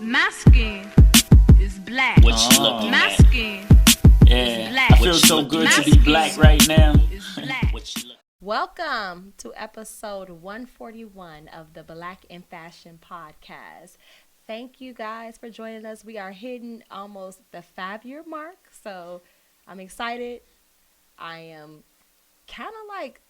My skin is black. What you looking My at? skin Yeah, is black. I feel so good to be black right now. is black. What you look- Welcome to episode 141 of the Black in Fashion podcast. Thank you guys for joining us. We are hitting almost the 5-year mark, so I'm excited. I am kind of like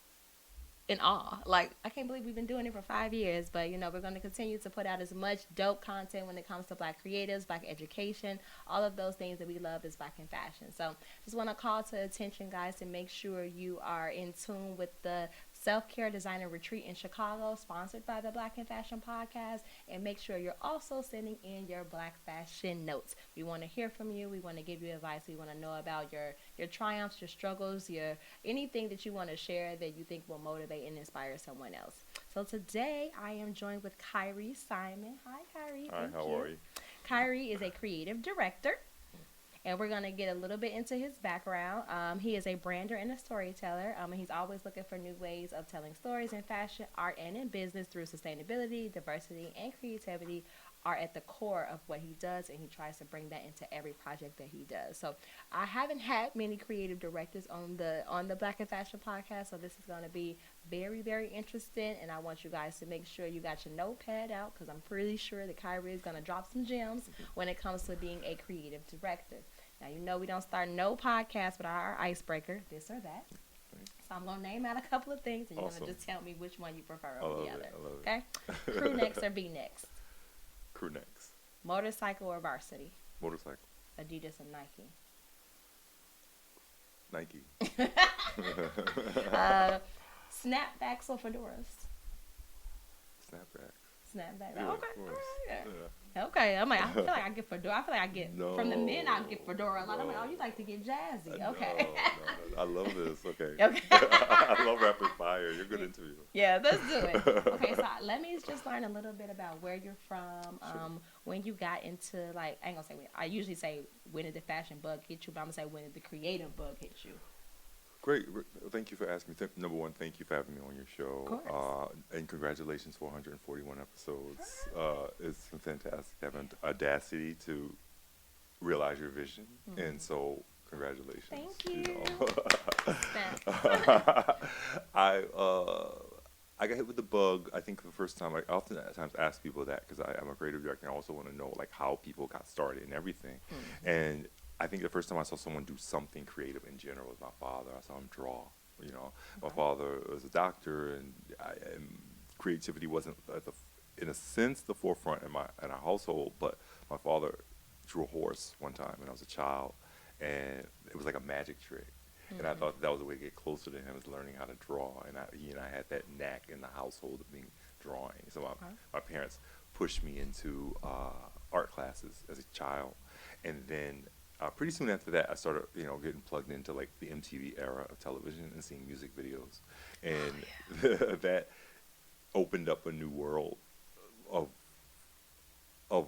in awe. Like, I can't believe we've been doing it for 5 years, but we're going to continue to put out as much dope content when it comes to black creatives, black education, all of those things that we love is black in fashion. So just want to call to attention, guys, to make sure you are in tune with the Self-Care Designer Retreat in Chicago, sponsored by the Black in Fashion podcast, and make sure you're also sending in your black fashion notes. We want to hear from you. We want to give you advice. We want to know about your triumphs, your struggles, your anything that you want to share that you think will motivate and inspire someone else. So today I am joined with Khary Simon. Hi, Khary. Hi, how are you? Khary is a creative director, and we're going to get a little bit into his background. He is a brander and a storyteller, and he's always looking for new ways of telling stories in fashion, art, and in business through sustainability, diversity, and creativity are at the core of what he does, and he tries to bring that into every project that he does. So I haven't had many creative directors on the Black in Fashion podcast, so this is going to be very, very interesting, and I want you guys to make sure you got your notepad out, because I'm pretty sure that Khary is going to drop some gems when it comes to being a creative director. Now, we don't start no podcast with our icebreaker, this or that. So I'm going to name out a couple of things, and you're going to just tell me which one you prefer over the other. Okay? Crew next or be next? Crew next. Motorcycle or varsity? Motorcycle. Adidas or Nike? Nike. Snapbacks or fedoras? Snapback. Snapbacks. Yeah, Okay. of course. All right, yeah. Yeah. Okay. I'm like, I feel like I get fedora. I feel like I get from the men. I get fedora a lot. I'm like, No. oh, you like to get jazzy. Okay. No. I love this. Okay. Okay. I love rapid fire. You're a good interview. Yeah, let's do it. Okay, so let me just learn a little bit about where you're from, when you got into, like, I ain't gonna say when. I usually say when did the fashion bug hit you, but I'm gonna say when did the creative bug hit you? Great. Thank you for asking me. Number one, thank you for having me on your show. Of course. And congratulations for 141 episodes. It's fantastic to have an audacity to realize your vision. Mm-hmm. And so, congratulations. Thank you. I got hit with the bug, I think, for the first time. I oftentimes ask people that because I'm a creative director, and I also want to know, like, how people got started and everything. Mm-hmm. And I think the first time I saw someone do something creative in general was my father. I saw him draw. My father was a doctor, and creativity wasn't, in a sense, the forefront in our household. But my father drew a horse one time when I was a child, and it was like a magic trick. Mm-hmm. And I thought that was the way to get closer to him, is learning how to draw. And he and I had that knack in the household of being drawing. So my parents pushed me into art classes as a child, and then. Pretty soon after that, I started, getting plugged into like the MTV era of television and seeing music videos, and that opened up a new world of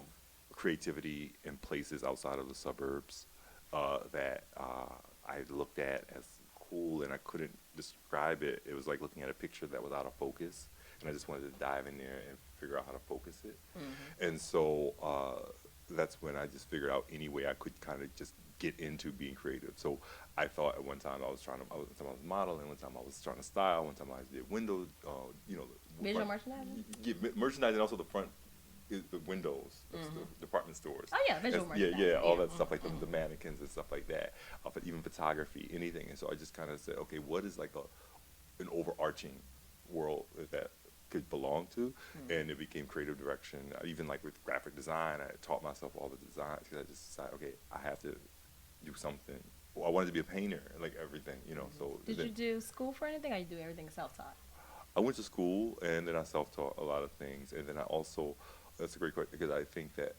creativity in places outside of the suburbs that I looked at as cool, and I couldn't describe it. It was like looking at a picture that was out of focus, and I just wanted to dive in there and figure out how to focus it. Mm-hmm. And so that's when I just figured out any way I could kind of just get into being creative. So I thought at one time I was modeling, one time I was trying to style, one time I did windows, Visual merchandising? Yeah, merchandising, also the front, the windows, the department stores. Oh, yeah, visual merchandising. Yeah, all that stuff, like the mannequins and stuff like that, even photography, anything. And so I just kind of said, okay, what is like an overarching world that could belong to, and it became creative direction. Even like with graphic design, I taught myself all the designs because I just decided, okay, I have to do something. Well, I wanted to be a painter, like everything, So did you do school for anything, or you do everything self-taught? I went to school, and then I self-taught a lot of things, and then I also, that's a great question, because I think that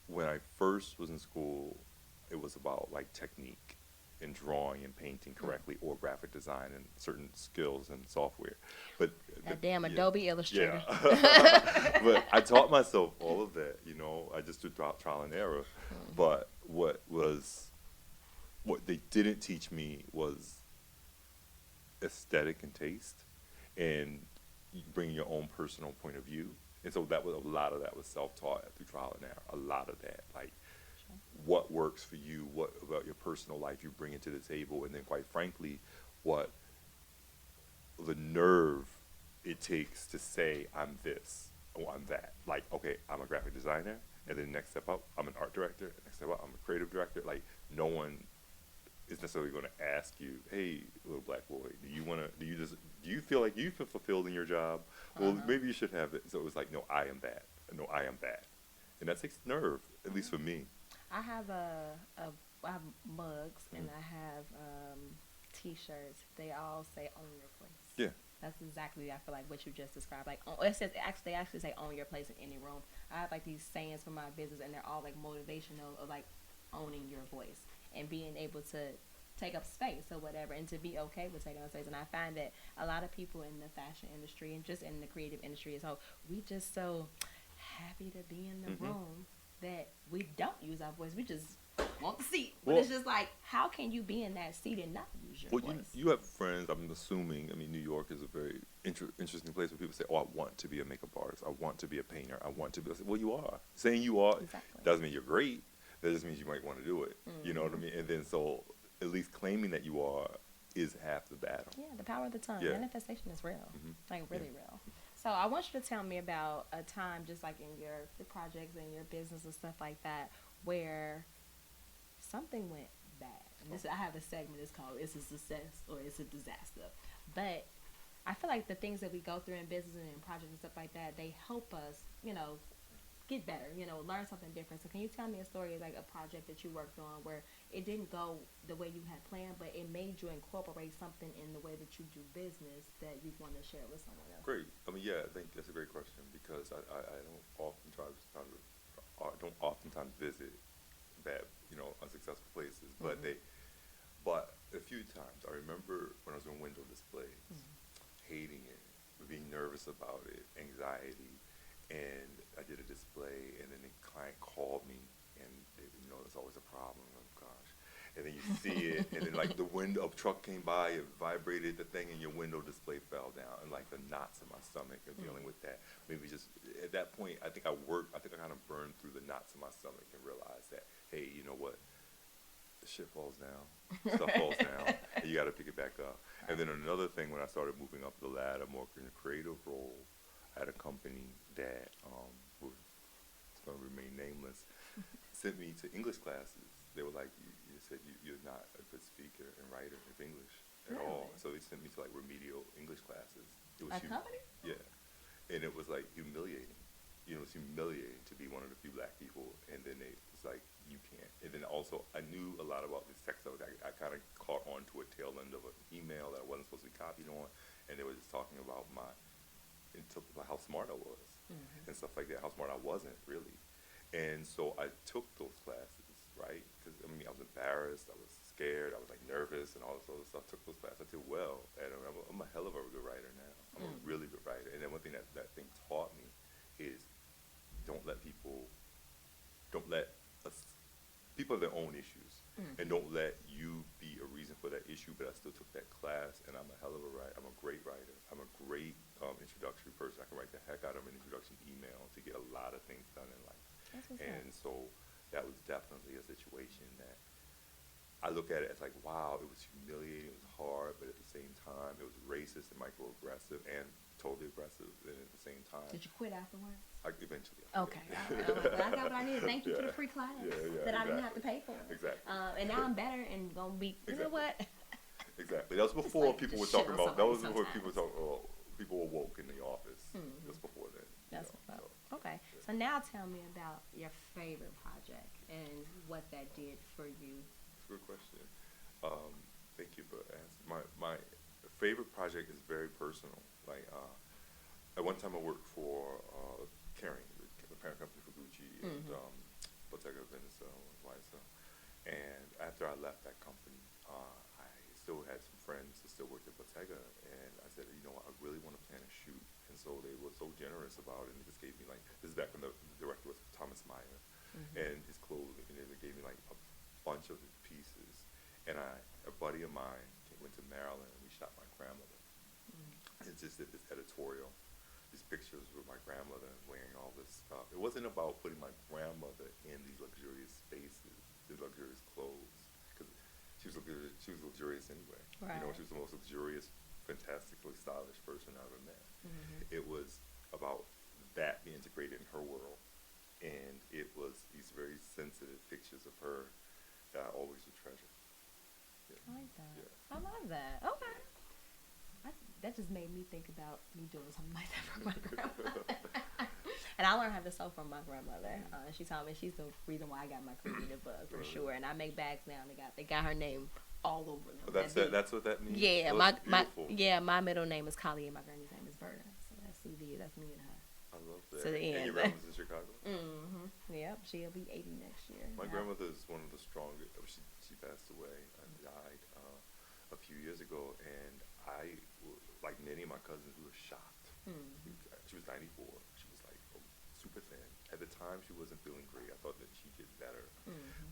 when I first was in school, it was about like technique in drawing and painting correctly, or graphic design and certain skills and software. But Adobe Illustrator. Yeah. But I taught myself all of that, I just did trial and error. But what they didn't teach me was aesthetic and taste, and bringing your own personal point of view And so that was a lot of that was self-taught through trial and error. A lot of that, like what works for you, what about your personal life you bring it to the table, and then quite frankly, what the nerve it takes to say I'm this or I'm that. Like, okay, I'm a graphic designer, and then next step up, I'm an art director. Next step up, I'm a creative director. Like, no one is necessarily going to ask you, hey, little black boy, do you feel like you feel fulfilled in your job? Well, maybe you should have it. So it was like, no, I am that. No, I am that. And that takes nerve, at least for me. I have I have mugs and I have T-shirts. They all say "Own Your Place." Yeah. That's exactly, I feel like, what you just described. Like, it says they actually say "Own your place" in any room. I have like these sayings for my business, and they're all like motivational of like owning your voice and being able to take up space or whatever, and to be okay with taking up space. And I find that a lot of people in the fashion industry and just in the creative industry is we just so happy to be in the room that we don't use our voice. We just want the seat. But it's just like, how can you be in that seat and not use your voice? You have friends, I'm assuming, I mean, New York is a very interesting place where people say, oh, I want to be a makeup artist. I want to be a painter. I want to be, well, you are. Saying you are doesn't mean you're great. That just means you might want to do it. You know what I mean? And then so at least claiming that you are is half the battle. Yeah, the power of the tongue. Yeah. Manifestation is real. Like, really real. So I want you to tell me about a time, just like in your projects and your business and stuff like that, where something went bad. And I have a segment that's called "It's a Success" or "It's a Disaster." But I feel like the things that we go through in business and in projects and stuff like that, they help us, get better, learn something different. So can you tell me a story, like a project that you worked on where it didn't go the way you had planned, but it made you incorporate something in the way that you do business that you want to share with someone else? Great. I mean, yeah, I think that's a great question because I don't oftentimes visit bad, unsuccessful places, but a few times. I remember when I was doing window displays, hating it, being nervous about it, anxiety, and I did a display, and then the client called me, and there's always a problem. Oh gosh! And then you see it, and then like the window, a truck came by, it vibrated the thing, and your window display fell down, and like the knots in my stomach of dealing with that. Maybe just at that point, I think I kind of burned through the knots in my stomach and realized that, hey, you know what? The shit falls down, stuff falls down, and you got to pick it back up. And then another thing, when I started moving up the ladder, more in a creative role, I had a company that, it's going to remain nameless, sent me to English classes. They were like, you said you're not a good speaker and writer of English at all. So they sent me to like remedial English classes. It was company? Yeah. And it was like humiliating. It's humiliating to be one of the few black people, and then it's like, you can't. And then also, I knew a lot about this text. I kind of caught on to a tail end of an email that I wasn't supposed to be copied on, and they were just talking about how smart I was and stuff like that, how smart I wasn't, really. And so I took those classes, right? Because, I was embarrassed, I was scared, I was like nervous and all this other stuff. Took those classes, I did well, and I'm a hell of a good writer now. I'm a really good writer. And then one thing that thing taught me is don't let people have their own issues, and don't let you be a reason for that issue. But I still took that class, and I'm a hell of a writer. I'm a great writer. I'm a great introductory person. I can write the heck out of an introduction email to get a lot of things done in life. And so that was definitely a situation that I look at it as like, wow, it was humiliating, it was hard, but at the same time, it was racist and microaggressive and totally aggressive at the same time. Did you quit afterwards? Eventually. Okay. Well, I got what I needed. Thank you for the free class that I didn't have to pay for. Exactly. And now I'm better and going to be, you know what? Exactly. That was before like people were just talking shit on about, that was somebody before people were woke in the office. Just before then. That's what's up. Okay. So now tell me about your favorite project and what that did for you. That's a good question. Thank you for asking. My favorite project is very personal. Like, at one time I worked for Khary, the parent company for Gucci, and Bottega Veneta, YSL. And after I left that company, I still had some friends that still worked at Bottega, and I said, I really want to plan a shoot. And so they were so generous about it, and they just gave me this is back when the director was Thomas Meyer, and his clothing, and they gave me a bunch of his pieces. And a buddy of mine went to Maryland, and we shot my grandmother. And just did this editorial, this pictures with my grandmother wearing all this stuff. It wasn't about putting my grandmother in these luxurious spaces, these luxurious clothes, because she was luxurious anyway. Right. You know, she was the most luxurious, fantastically stylish person I ever met. Mm-hmm. It was about that being integrated in her world, and it was these very sensitive pictures of her that I always would treasure. Yeah. I like that. Yeah. I love that. Okay. That just made me think about me doing something like that for my grandmother. And I learned how to sew from my grandmother. She taught me, she's the reason why I got my creative bug for sure. And I make bags now, and they got her name all over them. That's it. That's what that means. Yeah, my my middle name is Khary, and my granny's name is Berta. So that's CV. That's me and her. I love that. To the end. And your grandma's in Chicago. Mm-hmm. Yep, she'll be 80 next year. My grandmother is one of the strongest. She passed away and died a few years ago, and I, like many of my cousins, we were shocked. She was 94. She was like super thin. At the time, she wasn't feeling great. I thought that she'd get better,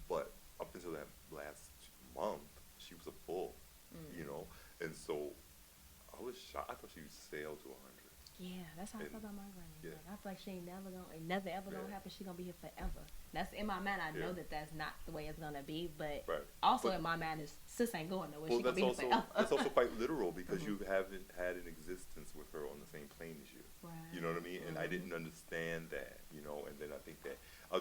but up until that last month, she was a bull, you know. And so I was shocked. I thought she would sail to 100. Yeah, that's how I feel about my granny. Yeah. Like, I feel like she ain't nothing ever gonna happen. She gonna be here forever. That's in my mind. I know that that's not the way it's gonna be, but also in my mind is sis ain't going nowhere. She gonna be here forever. That's also quite literal because you haven't had an existence with her on the same plane as you. Right. You know what I mean? And I didn't understand that, you know. And then I think that I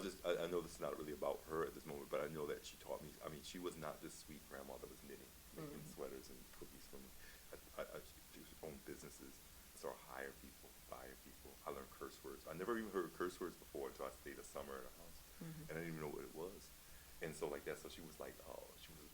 know this is not really about her at this moment, but I know that she taught me. I mean, she was not this sweet grandma that was knitting, making sweaters and cookies for me. She owned businesses. So hire people, fire people. I learned curse words. I never even heard curse words before until I stayed a summer at a house, and I didn't even know what it was. And so like that, so she was like, she was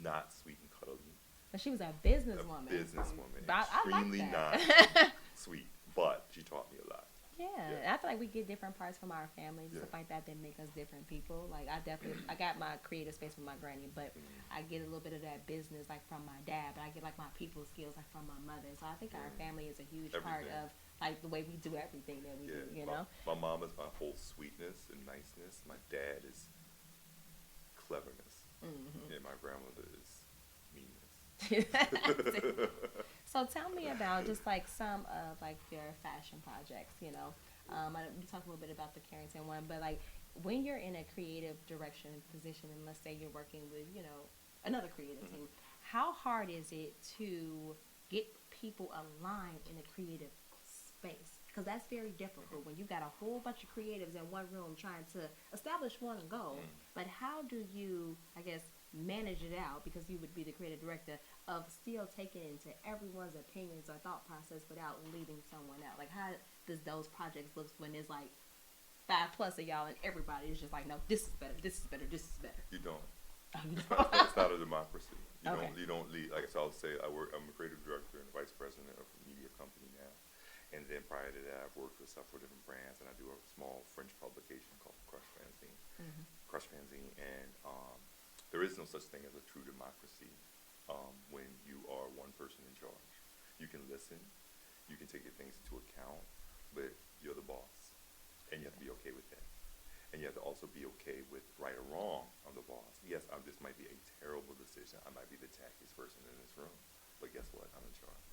not sweet and cuddly. But she was a businesswoman. Extremely I like not sweet, but she taught me a lot. Yeah, I feel like we get different parts from our families, stuff like that make us different people. Like I got my creative space from my granny, but I get a little bit of that business like from my dad, but I get like my people skills like from my mother. So I think our family is a huge part of like the way we do everything that we do, you know? My mom is my whole sweetness and niceness. My dad is cleverness. And my grandmother is meanness. So tell me about just like some of like your fashion projects, you know. We talked a little bit about the Carrington one, but like when you're in a creative direction position, and let's say you're working with, you know, another creative team, how hard is it to get people aligned in a creative space? Because that's very difficult when you got a whole bunch of creatives in one room trying to establish one goal. But how do you, I guess, manage it out, because you would be the creative director, of still taking into everyone's opinions or thought process without leaving someone out? Like, how does those projects look when there's like 5+ of y'all and everybody is just like, no, this is better, this is better, this is better? You don't. It's not a democracy. You don't lead. Like, so I'll say I'm a creative director and vice president of a media company now. And then prior to that, I've worked with several different brands, and I do a small French publication called Crush Fanzine. And there is no such thing as a true democracy when you are one person in charge. You can listen, you can take your things into account, but you're the boss, and you have to be okay with that. And you have to also be okay with right or wrong on the boss. Yes, this might be a terrible decision. I might be the tackiest person in this room, but guess what? I'm in charge.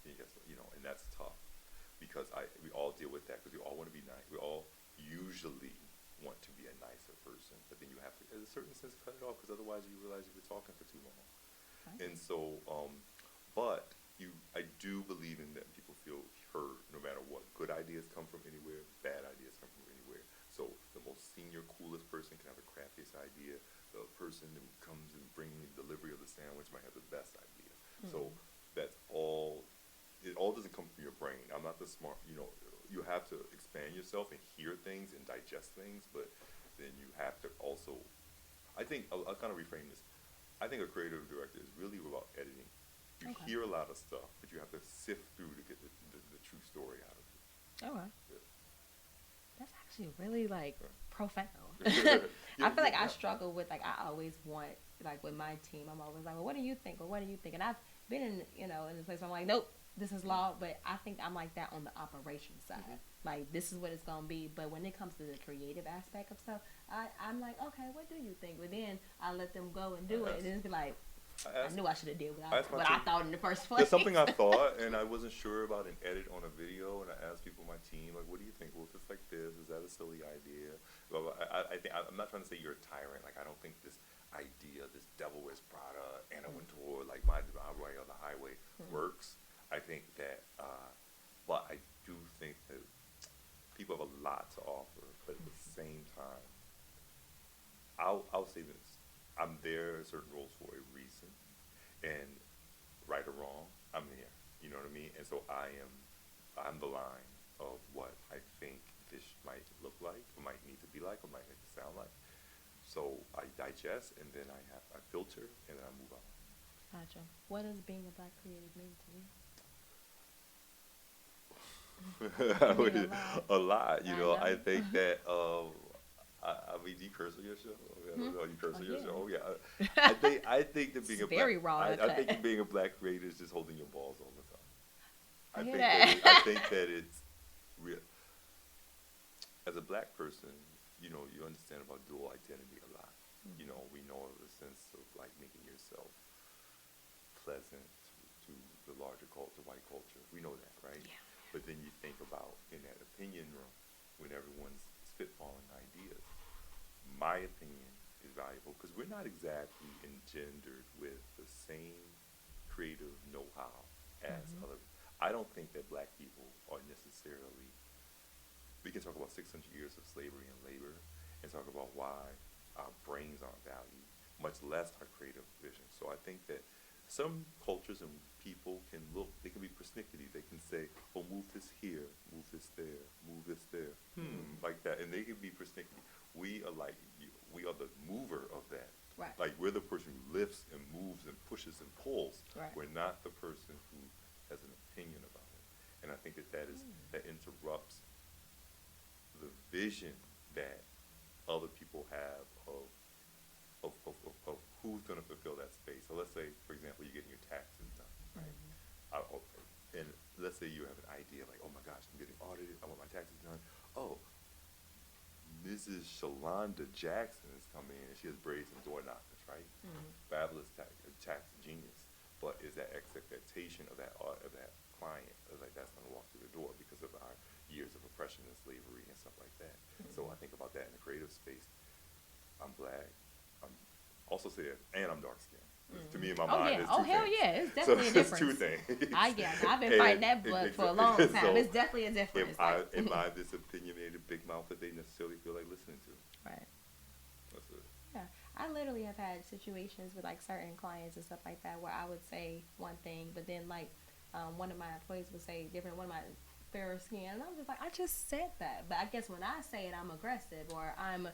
And guess what? You know, and that's tough because we all deal with that because we all want to be nice. We all usually want to be a nicer person, but then you have to, in a certain sense, cut it off because otherwise you realize you've been talking for too long. And so, but I do believe in that people feel heard no matter what. Good ideas come from anywhere, bad ideas come from anywhere. So the most senior, coolest person can have the crappiest idea. The person who comes and bringing the delivery of the sandwich might have the best idea. So that's all. It all doesn't come from your brain. I'm not the smart, you know. You have to expand yourself and hear things and digest things, but then you have to also. I think I'll kind of reframe this. I think a creative director is really about editing. You hear a lot of stuff, but you have to sift through to get the true story out of it. Okay. Yeah. That's actually really like profound. I feel like I struggle with, like, I always want, like with my team, I'm always like, well, what do you think? Or what do you think? And I've been in, you know, in a place where I'm like, nope, this is law, but I think I'm like that on the operation side. Like, this is what it's going to be. But when it comes to the creative aspect of stuff, I'm like, okay, what do you think? But then I let them go and do it, and then it's like, I knew I should have did I asked my what I team- thought in the first place. There's something I thought, and I wasn't sure about an edit on a video, and I asked people on my team, like, what do you think? Well, if it's like this, is that a silly idea? Well, I think, I'm not trying to say you're a tyrant. Like, I don't think this idea, this Devil Wears Prada, Anna Wintour, like my way or the highway works. I think that, but I do think that people have a lot to offer, but at the same time, I'll say this. I'm there in certain roles for a reason, and right or wrong, I'm there. You know what I mean? And so I'm the line of what I think this might look like, or might need to be like, or might need to sound like. So I digest, and then I filter, and then I move on. Gotcha. What does being a Black creative mean to you? A lot, you know. I I think that I mean, do you curse on your show? I don't know. You curse on your show? Oh yeah. I think that being It's a black, very raw. I think that being a Black creator is just holding your balls all the time. I hear think that. I think that it's real. As a Black person, you know, you understand about dual identity a lot. You know, we know the sense of like making yourself pleasant to the larger culture, white culture. We know that, right? Yeah. But then you think about in that opinion room when everyone's spitballing ideas. My opinion is valuable because we're not exactly engendered with the same creative know-how as other. I don't think that Black people are necessarily. We can talk about 600 years of slavery and labor, and talk about why our brains aren't valued, much less our creative vision. So I think that some cultures and people can look, they can be persnickety. They can say, oh, move this here, move this there, move this there, like that. And they can be persnickety. We are like, we are the mover of that. Right. Like, we're the person who lifts and moves and pushes and pulls. Right. We're not the person who has an opinion about it. And I think that that interrupts the vision that other people have of who's going to fulfill that space. So let's say, for example, you're getting your taxes done, right? And let's say you have an idea like, oh my gosh, I'm getting audited. I want my taxes done. Oh, Mrs. Shalonda Jackson is coming in, and she has braids and door knockers, right? Fabulous tax genius. But is that expectation of that client, like that's going to walk through the door because of our years of oppression and slavery and stuff like that? So I think about that in the creative space. I'm Black. I'm also said, and I'm dark skinned. To me, in my mind, it's two hell things. yeah, it's definitely a So it's difference. two things. I've been fighting that blood for a long time. So It's definitely a difference. am I this opinionated big mouth that they necessarily feel like listening to? Right. That's it. Yeah, I literally have had situations with like certain clients and stuff like that where I would say one thing, but then like one of my employees would say different. One of my fairer skin, and I'm just like, I just said that, but I guess when I say it, I'm aggressive or I'm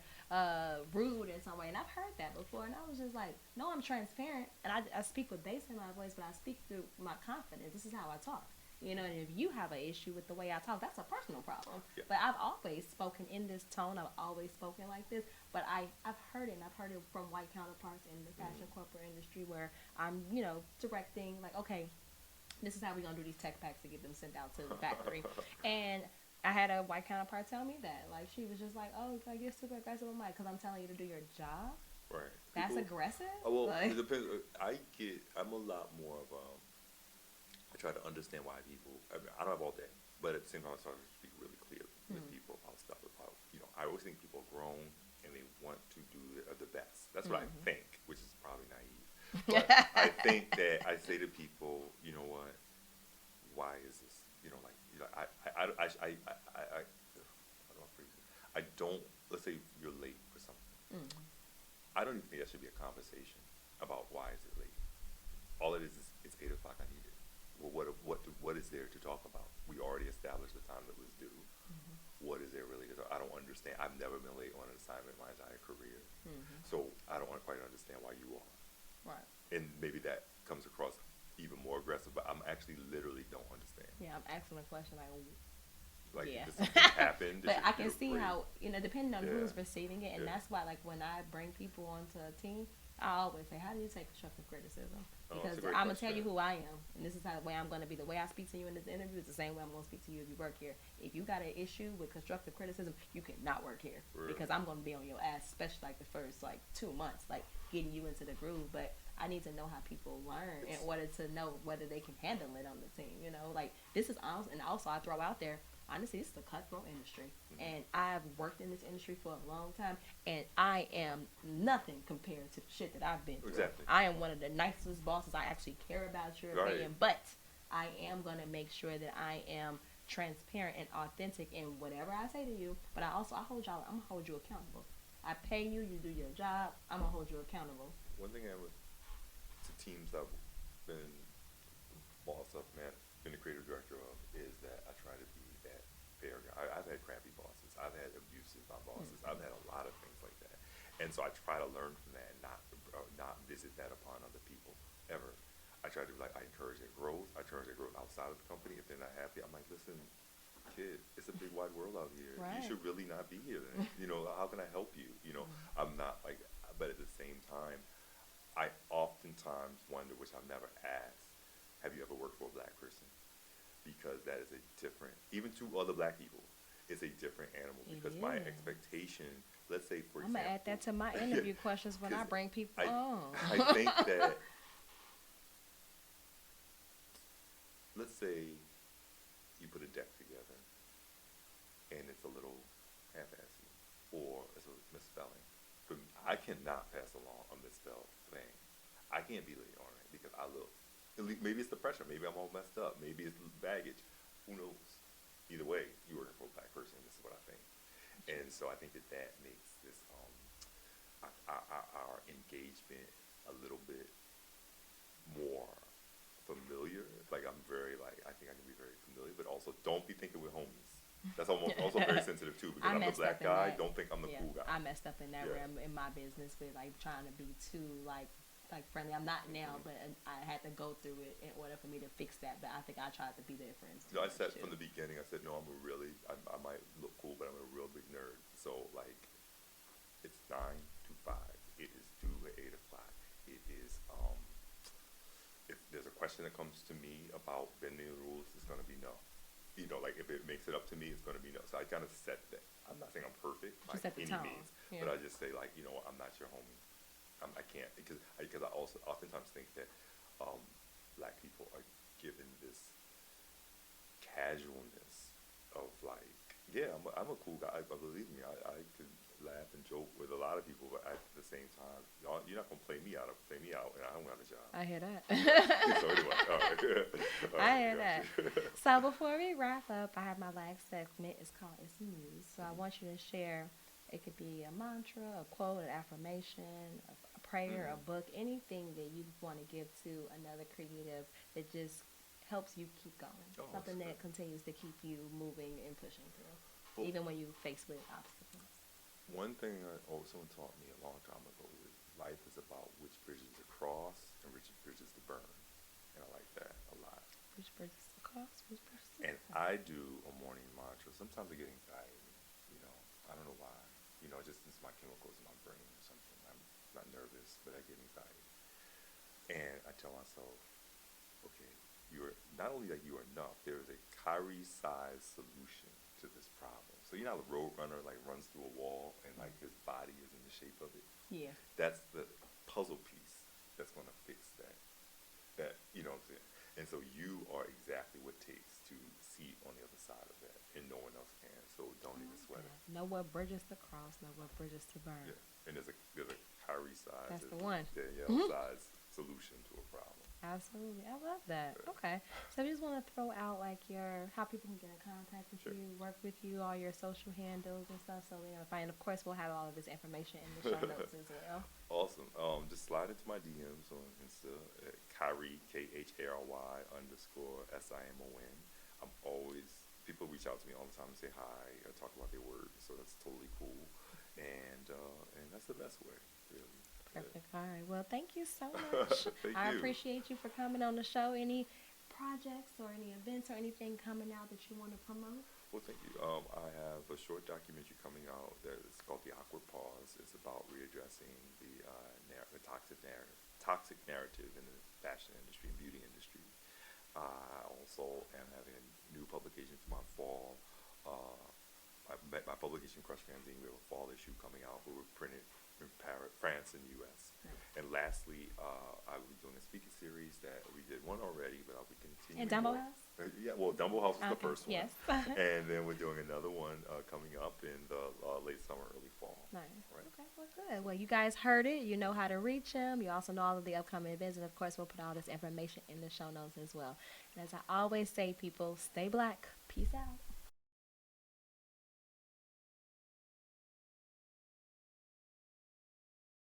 rude in some way, and I've heard that before, and I was just like, no, I'm transparent, and I speak with bass in my voice, but I speak through my confidence. This is how I talk. You know, and if you have an issue with the way I talk, that's a personal problem. Yeah. But I've always spoken in this tone. I've always spoken like this. But I've heard it, and I've heard it from white counterparts in the fashion corporate industry where I'm, you know, directing, like, okay, this is how we're going to do these tech packs to get them sent out to the factory. And I had a white counterpart tell me that. Like, she was just like, oh, like, you're super aggressive. I'm like, because I'm telling you to do your job? Right. That's aggressive? Well, like, it depends. I'm a lot more of I try to understand why people, I don't have all day, but at the same time, I start to speak really clearly with people about stuff. About, you know, I always think people are grown and they want to do the best. That's what I think, which is probably naive. But I think that I say to people, you know what? Why is this? You know, like, you know, I don't phrase it. I don't. Let's say you're late for something. I don't even think that should be a conversation about why is it late. All it is it's 8 o'clock. I need it. Well, what is there to talk about? We already established the time that was due. What is there really to talk? I don't understand. I've never been late on an assignment my entire career, so I don't quite understand why you are. right. And maybe that comes across even more aggressive, but I'm actually literally don't understand. Yeah, I'm asking a question like, Like, yeah. did something happen? Did But you I can feel see great? how, you know, depending on who's receiving it, and Yeah. that's why, like, when I bring people onto a team, I always say, how do you take constructive criticism? Oh, that's Because a great I'm going to tell you question. who I am, and this is how the way I'm going to be. The way I speak to you in this interview is the same way I'm going to speak to you if you work here. If you got an issue with constructive criticism, you cannot work here. Really? Because I'm going to be on your ass, especially, like, the first, like, 2 months, like, getting you into the groove. But I need to know how people learn in order to know whether they can handle it on the team. You know, like this is honest, and also I throw out there. Honestly, this is a cutthroat industry, and I've worked in this industry for a long time, and I am nothing compared to the shit that I've been through. Exactly. I am one of the nicest bosses. I actually care about your opinion, but I am gonna make sure that I am transparent and authentic in whatever I say to you. But I hold y'all. I'm gonna hold you accountable. I pay you. You do your job. I'm gonna hold you accountable. One thing I would to teams I've been boss of, man, been the creative director of, is that I try to be that fair guy. I've had crappy bosses. I've had abusive bosses. I've had a lot of things like that, and so I try to learn from that and not visit that upon other people ever. I try to be like, I encourage their growth. I encourage their growth outside of the company. If they're not happy, I'm like, listen, kid, it's a big wide world out here. Right. You should really not be here then. You know, how can I help you? You know, I'm not like, but at the same time, I oftentimes wonder, which I've never asked, have you ever worked for a black person? Because that is a different, even to other black people, it's a different animal. Because my expectation, let's say for example, I'm gonna add that to my interview questions when I bring people on. I think that, let's say you put a deck together and it's a little half-assy or it's a misspelling. I cannot pass along a misspelled thing. I can't be late on it because I look. Maybe it's the pressure. Maybe I'm all messed up. Maybe it's baggage. Who knows? Either way, you work for a black person. This is what I think. And so I think that makes this our engagement a little bit more familiar. Like I'm very I think I can be very familiar, but also don't be thinking we're homies. That's also very sensitive too, because I'm the black guy. Don't think I'm the cool guy. I messed up in that realm in my business with like trying to be too like friendly. I'm not now, but I had to go through it in order for me to fix that. But I think I tried to be their friends. No, I said from the beginning. I said no. I might look cool, but I'm a real big nerd. So like, it's 9 to 5. It is due at 8 o'clock. It is if there's a question that comes to me about bending the rules, it's gonna be no. You know, like if it makes it up to me, it's going to be no. So I kind of set that. I'm not saying I'm perfect by any means, but I just say like, you know, I'm not your homie. I can't because I also oftentimes think that black people are given this casualness of like, yeah, I'm a cool guy, but believe me, I could laugh and joke with a lot of people, but at the same time, you're not gonna play me out, and I don't got a job. I hear that. So anyway, all right. I hear that. So before we wrap up, I have my last segment. It's called It's the News. So I want you to share. It could be a mantra, a quote, an affirmation, a prayer, a book, anything that you want to give to another creative that just helps you keep going. Something that continues to keep you moving and pushing through, even when you're faced with obstacles. One thing someone taught me a long time ago is life is about which bridges to cross and which bridges to burn. And I like that a lot. Which bridges to cross, which bridges to burn. And I do a morning mantra. Sometimes I get anxiety, you know. I don't know why. You know, just it's my chemicals in my brain or something. I'm not nervous, but I get anxiety. And I tell myself, okay, you're not only that you are enough, there is a Khary-sized solution to this problem. So you know how the road runner like runs through a wall and like his body is in the shape of it? Yeah. That's the puzzle piece that's gonna fix that. That you know what I'm saying? And so you are exactly what it takes to see on the other side of that, and no one else can. So don't even sweat it. Know what bridges to cross, know what bridges to burn. Yeah. And there's a Khary-sized, That's the one. Danielle-sized solution to a problem. Absolutely. I love that. Okay. So we just want to throw out like how people can get in contact with you, work with you, all your social handles and stuff. So and of course we'll have all of this information in the show notes as well. Awesome. Just slide into my DMs on Insta at Khary, KHARY_SIMON. I'm always, people reach out to me all the time and say hi or talk about their work. So that's totally cool. And that's the best way, really. Perfect. All right. Well, thank you so much. I appreciate you for coming on the show. Any projects or any events or anything coming out that you want to promote? Well, thank you. I have a short documentary coming out that is called The Awkward Pause. It's about readdressing the toxic narrative in the fashion industry and beauty industry. I also am having a new publication for my fall. My publication, Crush Fanzine, we have a fall issue coming out where we're printed in Paris, France, and U.S. And lastly, I will be doing a speaking series that we did one already, but I'll be continuing. And Dumbo more. House? Yeah, well, Dumbo House was the first one. Yes. And then we're doing another one coming up in the late summer, early fall. Nice. Right. Okay, well, good. Well, you guys heard it. You know how to reach him. You also know all of the upcoming events. And, of course, we'll put all this information in the show notes as well. And as I always say, people, stay black. Peace out.